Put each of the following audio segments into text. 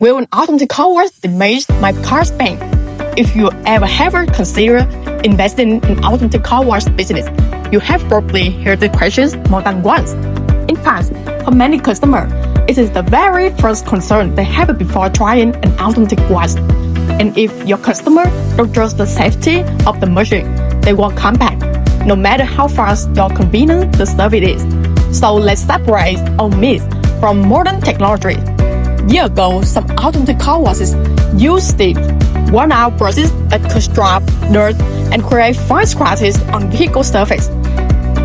Will an automatic car wash damage my car's paint? If you ever have considered investing in automatic car wash business, you have probably heard the questions more than once. In fact, for many customers, it is the very first concern they have before trying an automatic wash. And if your customer don't trust the safety of the machine, they won't come back, no matter how fast or convenient the service is. So let's separate old myths from modern technology. Years ago, some automatic car washes used stiff, worn-out brushes that could scrub dirt and create fine scratches on vehicle surface.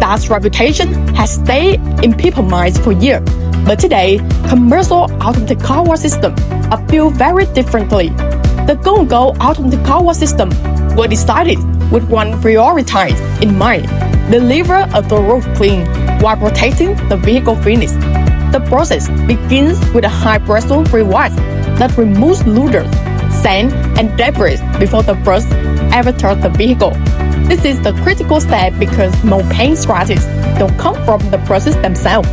That reputation has stayed in people's minds for years. But today, commercial automatic car wash systems are built very differently. The Go&Go automatic car wash system was decided with one priority in mind: deliver a thorough clean while protecting the vehicle finish. The process begins with a high-pressure pre-wash that removes loose sand and debris before the brush ever touches the vehicle. This is the critical step because most paint scratches don't come from the brushes themselves.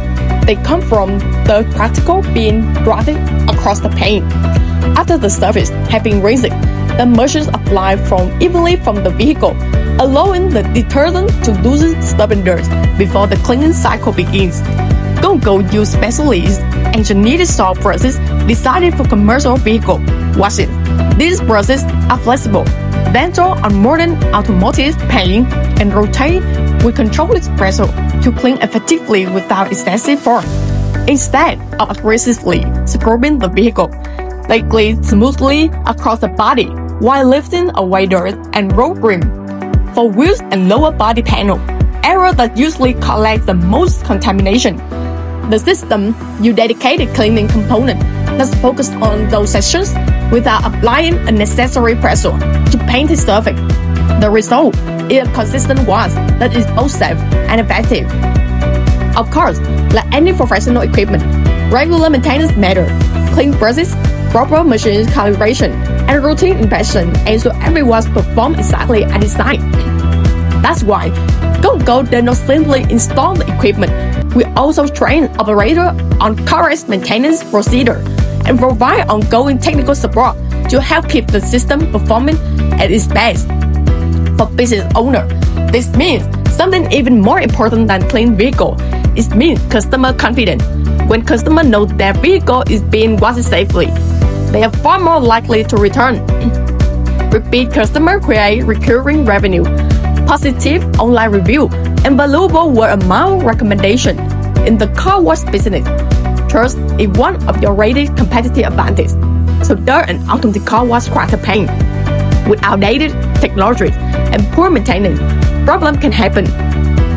They come from the particle being drafted across the paint. After the surface has been rinsed, the machines apply foam evenly from the vehicle, allowing the detergent to loosen stubborn dirt before the cleaning cycle begins. Go&Go use specially engineered soft brushes designed for commercial vehicle washing. These brushes are flexible, bendable on modern automotive paint, and rotate with controlled pressure to clean effectively without excessive force. Instead of aggressively scrubbing the vehicle, they glide smoothly across the body while lifting away dirt and road grime. For wheels and lower body panel, area that usually collects the most contamination, the system uses dedicated cleaning component that's focused on those sections without applying unnecessary pressure to paint the surface. The result is a consistent wash that is both safe and effective. Of course, like any professional equipment, regular maintenance matters. Clean brushes, proper machine calibration, and routine inspection ensure every wash performs exactly as designed. That's why Go&Go does not simply install the equipment. We also train operators on correct maintenance procedure and provide ongoing technical support to help keep the system performing at its best. For business owners, this means something even more important than clean vehicle. It means customer confidence. When customers know their vehicle is being washed safely, they are far more likely to return. Repeat customers create recurring revenue, positive online review, and valuable word-of-mouth recommendation. In the car wash business, trust is one of your rated competitive advantages. So dirt and automatic car wash crack the paint. With outdated technology and poor maintenance, problems can happen.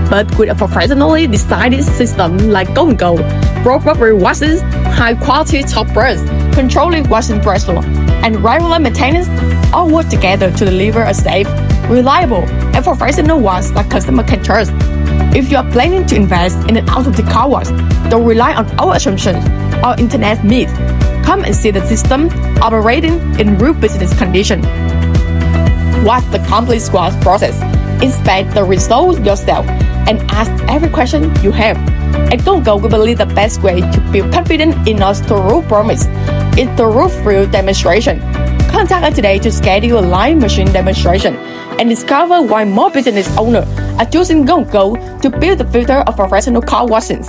But with a professionally designed system like Go&Go, proper washes, high-quality top brush, controlled washing pressure, and regular maintenance all work together to deliver a safe, reliable, and professional wash that customers can trust. If you are planning to invest in an automatic car wash, don't rely on old assumptions or internet myths. Come and see the system operating in real business conditions. Watch the complete wash process, inspect the results yourself, and ask every question you have. At Go&Go, we believe the best way to build confidence in our thorough promise is through real demonstration. Contact us today to schedule a live machine demonstration and discover why more business owners are choosing Go&Go to build the future of professional car washing.